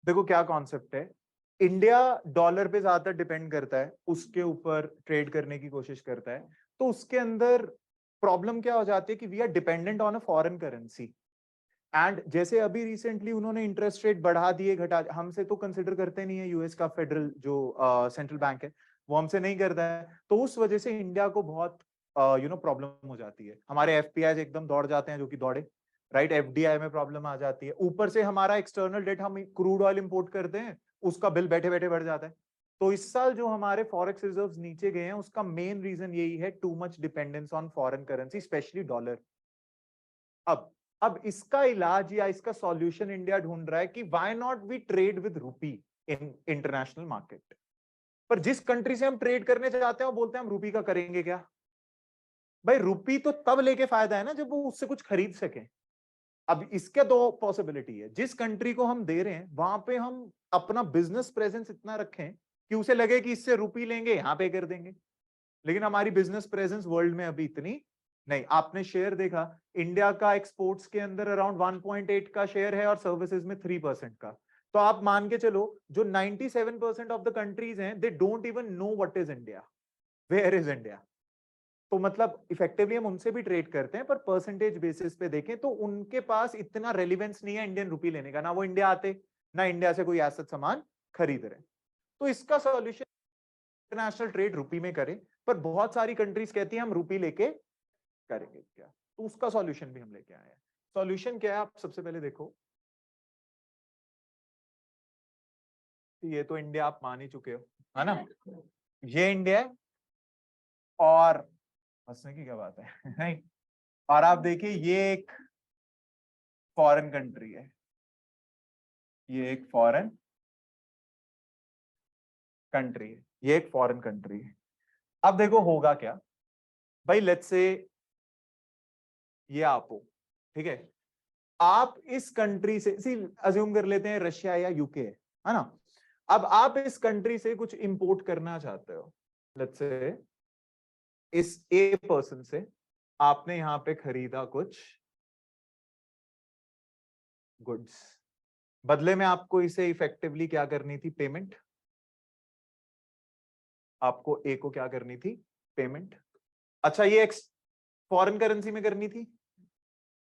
देखो क्या कॉन्सेप्ट है, इंडिया डॉलर पे ज्यादातर डिपेंड करता है, उसके ऊपर ट्रेड करने की कोशिश करता है, तो उसके अंदर प्रॉब्लम क्या हो जाती है कि we are dependent on a foreign currency. And जैसे अभी रिसेंटली उन्होंने इंटरेस्ट रेट बढ़ा दिए, घटा, हमसे तो कंसिडर करते नहीं है, यूएस का फेडरल जो सेंट्रल बैंक है वो हमसे नहीं करता है, तो उस वजह से इंडिया को बहुत प्रॉब्लम हो जाती है। हमारे एफपीआई एकदम दौड़ जाते हैं, जो कि दौड़े, राइट। एफडीआई में प्रॉब्लम आ जाती है, ऊपर से हमारा एक्सटर्नल डेट, हम क्रूड ऑयल इंपोर्ट करते हैं, उसका बिल बैठे बैठे बढ़ जाता है। तो इस साल जो हमारे फॉरेक्स रिजर्व्स नीचे गए हैं, उसका मेन रीजन यही है, too much dependence on foreign currency, specially dollar. अब इसका इलाज या इसका सॉल्यूशन इंडिया ढूंढ रहा है कि why not we trade with rupee in international market. पर जिस कंट्री से हम ट्रेड करने चाहते हैं वो बोलते हैं हम रूपी का करेंगे क्या। भाई रूपी तो तब लेके फायदा है ना जब वो उससे कुछ खरीद सके। अब इसके दो पॉसिबिलिटी है, जिस कंट्री को हम दे रहे हैं वहां पे हम अपना बिजनेस प्रेजेंस इतना रखें कि उसे लगे कि इससे रूपी लेंगे, यहां पे कर देंगे। लेकिन हमारी बिजनेस प्रेजेंस वर्ल्ड में अभी इतनी नहीं। आपने शेयर देखा, इंडिया का एक्सपोर्ट्स के अंदर अराउंड 1.8 का शेयर है और सर्विसेज में 3% का। तो आप मान के चलो जो 97% ऑफ द कंट्रीज हैं, they don't even know what is India, where is India. तो मतलब इफेक्टिवली हम उनसे भी ट्रेड करते हैं, पर परसेंटेज बेसिस पे देखें तो उनके पास इतना रेलिवेंस नहीं है इंडियन रूपी लेने का, ना वो इंडिया आते, ना इंडिया से कोई एसेट सामान खरीद रहे। तो इसका सॉल्यूशन इंटरनेशनल ट्रेड रूपी में करें, पर बहुत सारी कंट्रीज कहती हैं हम रूपी लेके करेंगे क्या, तो उसका सॉल्यूशन भी हम लेके आए हैं। सॉल्यूशन क्या है, आप सबसे पहले देखो, ये तो इंडिया आप मान ही चुके हो, है ना। ये इंडिया है, और हंसने की क्या बात है नहीं। और आप देखिए ये एक फॉरेन कंट्री है, ये एक फॉरेन कंट्री है, ये एक फॉरेन कंट्री है। अब देखो होगा क्या भाई, लेट्स से ये आप हो, ठीक है। आप इस कंट्री से, सी अज्यूम कर लेते हैं रशिया या यूके है ना। अब आप इस कंट्री से कुछ इंपोर्ट करना चाहते हो, लेट्स से इस ए पर्सन से आपने यहां पे खरीदा कुछ गुड्स, बदले में आपको इसे इफेक्टिवली क्या करनी थी, पेमेंट। आपको ए को क्या करनी थी, पेमेंट। अच्छा ये फॉरेन करेंसी में करनी थी।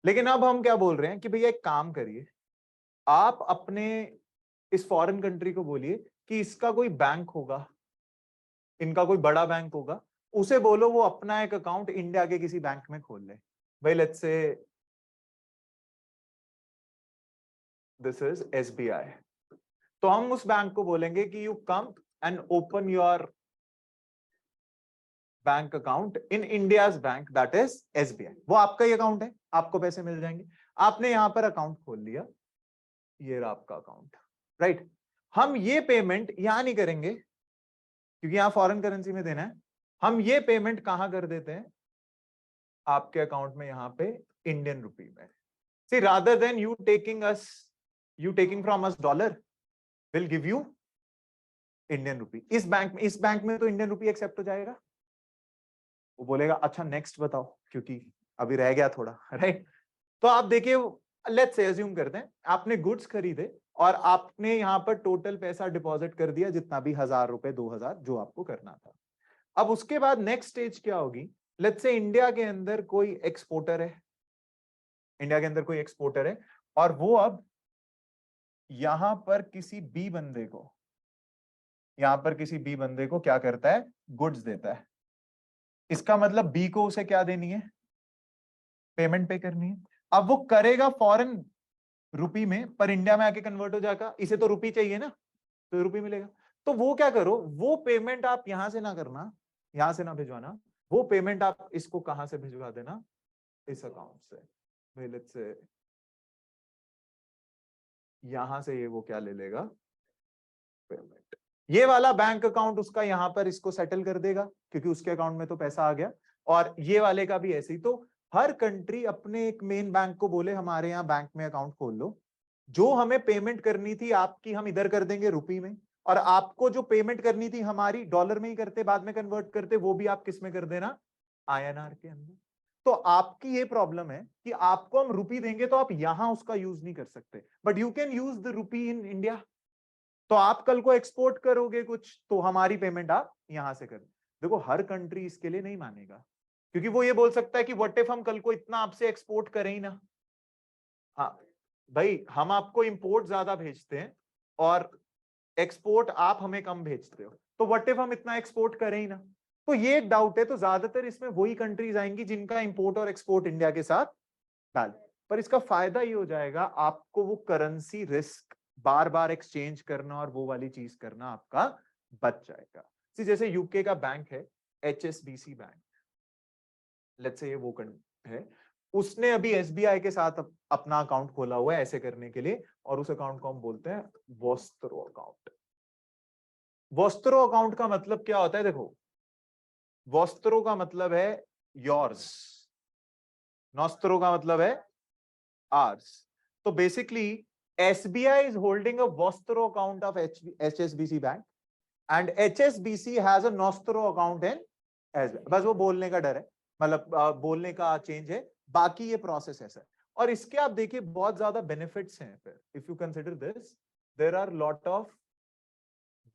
लेकिन अब हम क्या बोल रहे हैं कि भैया एक काम करिए, आप अपने इस फॉरेन कंट्री को बोलिए कि इसका कोई बैंक होगा, इनका कोई बड़ा बैंक होगा, उसे बोलो वो अपना एक अकाउंट इंडिया के किसी बैंक में खोल ले। भाई let's say this is SBI. तो हम उस बैंक को बोलेंगे कि you come and open your bank account in India's bank, that is SBI. वो आपका ही अकाउंट है, आपको पैसे मिल जाएंगे। आपने यहां पर अकाउंट खोल लिया, ये रहा आपका अकाउंट, राइट। हम ये पेमेंट यहां नहीं करेंगे क्योंकि यहां फॉरेन करेंसी में देना है। हम ये पेमेंट कहां कर देते हैं, आपके अकाउंट में यहां पे इंडियन रुपी में। See rather than you taking from us dollar, will give you Indian rupee. इस बैंक में तो इंडियन रुपी एक्सेप्ट हो जाएगा। वो बोलेगा अच्छा नेक्स्ट बताओ, क्योंकि अभी रह गया थोड़ा, राइट। तो आप देखिए, लेट्स से अज्यूम करते हैं आपने गुड्स खरीदे और आपने यहां पर टोटल पैसा डिपॉजिट कर दिया, जितना भी 1000 रुपए 2000 जो आपको करना था। अब उसके बाद नेक्स्ट स्टेज क्या होगी, लेट्स से इंडिया के अंदर कोई एक्सपोर्टर है, इंडिया के अंदर कोई एक्सपोर्टर है, और वो अब यहां पर किसी बी बंदे को, यहां पर किसी बी बंदे को क्या करता है, गुड्स देता है। इसका मतलब बी को उसे क्या देनी है, पेमेंट पे करनी है। अब वो करेगा फॉरेन रुपी में, पर इंडिया में आके कन्वर्ट हो जाएगा, इसे तो रुपी चाहिए ना, तो रुपी मिलेगा। तो वो क्या करो, वो पेमेंट आप यहां से ना करना, यहां से ना भिजवाना, वो पेमेंट आप इसको कहां से भिजवा देना, इस अकाउंट से। लेट्स से यहां से ये वो क्या ले लेगा, पेमेंट। ये वाला बैंक अकाउंट उसका यहां पर इसको सेटल कर देगा, क्योंकि उसके अकाउंट में तो पैसा आ गया। और ये वाले का भी ऐसे ही। तो हर कंट्री अपने एक मेन बैंक को बोले हमारे यहाँ बैंक में अकाउंट खोल लो, जो हमें पेमेंट करनी थी आपकी हम इधर कर देंगे रुपी में, और आपको जो पेमेंट करनी थी हमारी डॉलर में ही करते, बाद में कन्वर्ट करते, वो भी आप किस में कर देना, आईएनआर के अंदर। तो आपकी ये प्रॉब्लम है कि आपको हम रुपी देंगे तो आप यहां उसका यूज नहीं कर सकते, but you can use the rupee in India. तो आप कल को एक्सपोर्ट करोगे कुछ, तो हमारी पेमेंट आप यहां से कर। देखो हर कंट्री इसके लिए नहीं मानेगा, क्योंकि वो ये बोल सकता है कि व्हाट इफ हम कल को इतना आपसे एक्सपोर्ट करें ही ना। हाँ भाई, हम आपको इंपोर्ट ज्यादा भेजते हैं और एक्सपोर्ट आप हमें कम भेजते हो, तो व्हाट इफ हम इतना एक्सपोर्ट करें ही ना। तो ये एक डाउट है, तो ज्यादातर इसमें वही कंट्रीज आएंगी जिनका इंपोर्ट और एक्सपोर्ट इंडिया के साथ डाल। पर इसका फायदा ये हो जाएगा, आपको वो करेंसी रिस्क बार बार एक्सचेंज करना और वो वाली चीज करना आपका बच जाएगा। जैसे यूके का बैंक है HSBC बैंक, लेट्स से ये वो है, उसने अभी SBI के साथ अपना अकाउंट खोला हुआ है ऐसे करने के लिए, और उस अकाउंट को हम बोलते हैं वोस्त्रो अकाउंट। वोस्त्रो अकाउंट का मतलब क्या होता है? देखो, वोस्त्रो का मतलब है योर्स, नोस्त्रो का मतलब है आर्स। तो basically SBI is holding a Vostro account of HSBC Bank and HSBC has a Nostro account in SBI। बस वो बोलने का डर है, मतलब बोलने का चेंज है, बाकी ये प्रोसेस ऐसा है। और इसके आप देखिए बहुत ज्यादा बेनिफिट्स हैं। फिर if you consider this, there are lot of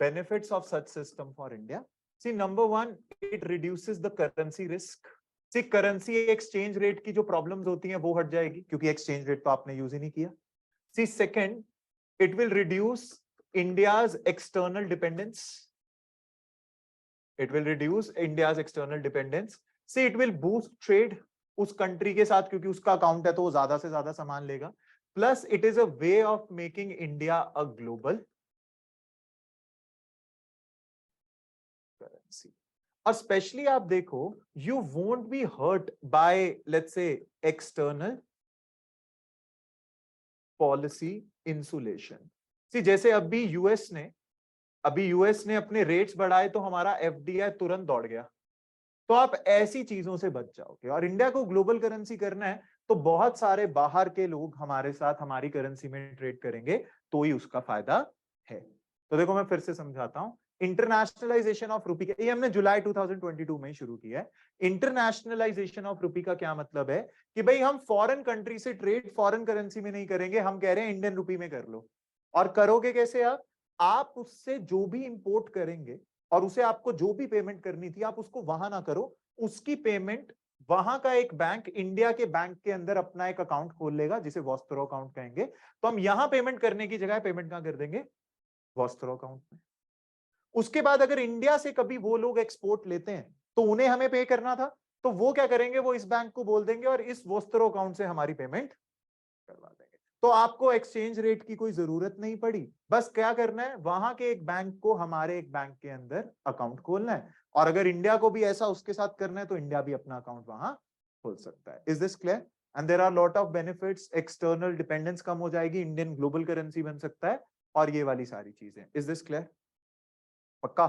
benefits of such system for India. See, number one, it reduces the currency risk. See, currency exchange rate की जो problems होती हैं वो हट जाएगी, क्योंकि exchange rate तो आपने यूज ही नहीं किया। See, second, it will reduce India's external dependence. It will reduce India's external dependence. See, it will boost trade उस कंट्री के साथ, क्योंकि उसका अकाउंट है तो वो ज्यादा से ज्यादा सामान लेगा। Plus it is a way of making India a global currency. और स्पेशली आप देखो, you won't be hurt by let's say external policy insulation. See जैसे अभी यूएस ने अपने रेट्स बढ़ाए तो हमारा एफडीआई तुरंत दौड़ गया। तो आप ऐसी चीजों से बच जाओगे। और इंडिया को ग्लोबल करेंसी करना है तो बहुत सारे बाहर के लोग हमारे साथ हमारी करेंसी में ट्रेड करेंगे, तो ही उसका फायदा है। तो देखो मैं फिर से समझाता हूं, इंटरनेशनलाइजेशन ऑफ रुपी, ये हमने जुलाई 2022 में शुरू किया है। इंटरनेशनलाइजेशन ऑफ रुपी का क्या मतलब है कि भाई हम फॉरेन कंट्री से ट्रेड फॉरेन करेंसी में नहीं करेंगे, हम कह रहे हैं इंडियन रुपी में कर लो। और करोगे कैसे? आप उससे जो भी इंपोर्ट करेंगे और उसे आपको जो भी पेमेंट करनी थी आप उसको वहां ना करो, उसकी पेमेंट वहां का एक बैंक इंडिया के बैंक के अंदर अपना एक अकाउंट खोल लेगा जिसे वोस्त्रो अकाउंट कहेंगे। तो हम यहां पेमेंट करने की जगह पेमेंट कहां कर देंगे? वोस्त्रो अकाउंट में। उसके बाद अगर इंडिया से कभी वो लोग एक्सपोर्ट लेते हैं तो उन्हें हमें पे करना था, तो वो क्या करेंगे? वो इस बैंक को बोल देंगे और इस वोस्त्रो अकाउंट से हमारी पेमेंट करवा देंगे। तो आपको एक्सचेंज रेट की कोई जरूरत नहीं पड़ी, बस क्या करना है, वहां के एक बैंक को हमारे एक बैंक के अंदर अकाउंट खोलना है। और अगर इंडिया को भी ऐसा उसके साथ करना है तो इंडिया भी अपना अकाउंट वहां खोल सकता है। Is this clear? And there are lot of benefits, external dependence कम हो जाएगी, इंडियन ग्लोबल करेंसी बन सकता है, और ये वाली सारी चीजें। Is this clear? पक्का?